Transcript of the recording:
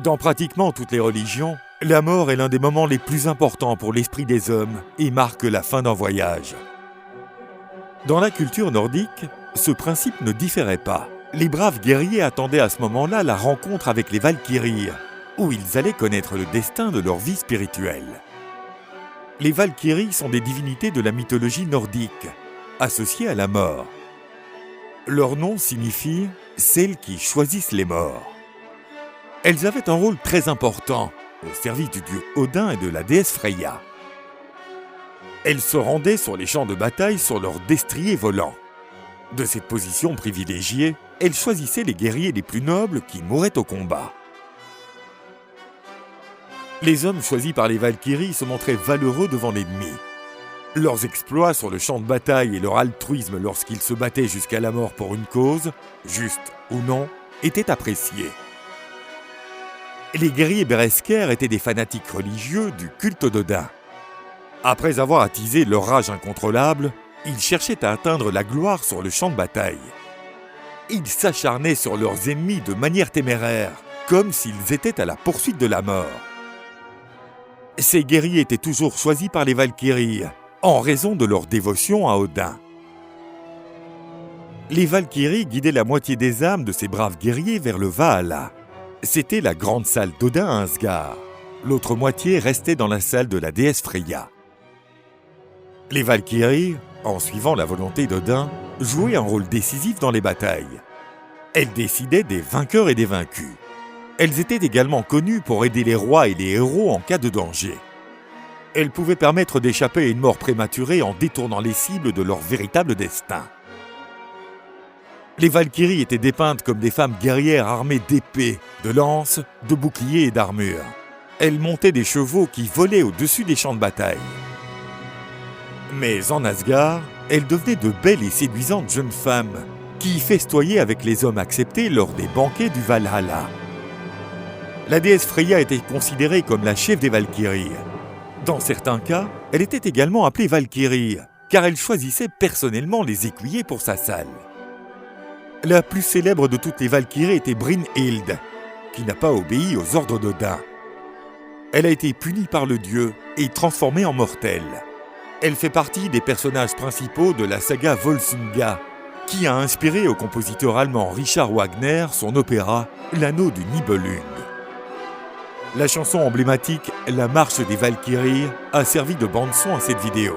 Dans pratiquement toutes les religions, la mort est l'un des moments les plus importants pour l'esprit des hommes et marque la fin d'un voyage. Dans la culture nordique, ce principe ne différait pas. Les braves guerriers attendaient à ce moment-là la rencontre avec les Valkyries, où ils allaient connaître le destin de leur vie spirituelle. Les Valkyries sont des divinités de la mythologie nordique, associées à la mort. Leur nom signifie « celles qui choisissent les morts ». Elles avaient un rôle très important au service du dieu Odin et de la déesse Freya. Elles se rendaient sur les champs de bataille sur leurs destriers volants. De cette position privilégiée, elles choisissaient les guerriers les plus nobles qui mouraient au combat. Les hommes choisis par les Valkyries se montraient valeureux devant l'ennemi. Leurs exploits sur le champ de bataille et leur altruisme lorsqu'ils se battaient jusqu'à la mort pour une cause, juste ou non, étaient appréciés. Les guerriers Berserkers étaient des fanatiques religieux du culte d'Odin. Après avoir attisé leur rage incontrôlable, ils cherchaient à atteindre la gloire sur le champ de bataille. Ils s'acharnaient sur leurs ennemis de manière téméraire, comme s'ils étaient à la poursuite de la mort. Ces guerriers étaient toujours choisis par les Valkyries, en raison de leur dévotion à Odin. Les Valkyries guidaient la moitié des âmes de ces braves guerriers vers le Valhalla. C'était la grande salle d'Odin à Asgard. L'autre moitié restait dans la salle de la déesse Freya. Les Valkyries, en suivant la volonté d'Odin, jouaient un rôle décisif dans les batailles. Elles décidaient des vainqueurs et des vaincus. Elles étaient également connues pour aider les rois et les héros en cas de danger. Elles pouvaient permettre d'échapper à une mort prématurée en détournant les cibles de leur véritable destin. Les Valkyries étaient dépeintes comme des femmes guerrières armées d'épées, de lances, de boucliers et d'armures. Elles montaient des chevaux qui volaient au-dessus des champs de bataille. Mais en Asgard, elles devenaient de belles et séduisantes jeunes femmes qui festoyaient avec les hommes acceptés lors des banquets du Valhalla. La déesse Freya était considérée comme la chef des Valkyries. Dans certains cas, elle était également appelée Valkyrie, car elle choisissait personnellement les écuyers pour sa salle. La plus célèbre de toutes les Valkyries était Brynhild, qui n'a pas obéi aux ordres d'Odin. Elle a été punie par le dieu et transformée en mortelle. Elle fait partie des personnages principaux de la saga Volsunga, qui a inspiré au compositeur allemand Richard Wagner son opéra « L'anneau du Nibelung ». La chanson emblématique « La marche des Valkyries » a servi de bande-son à cette vidéo.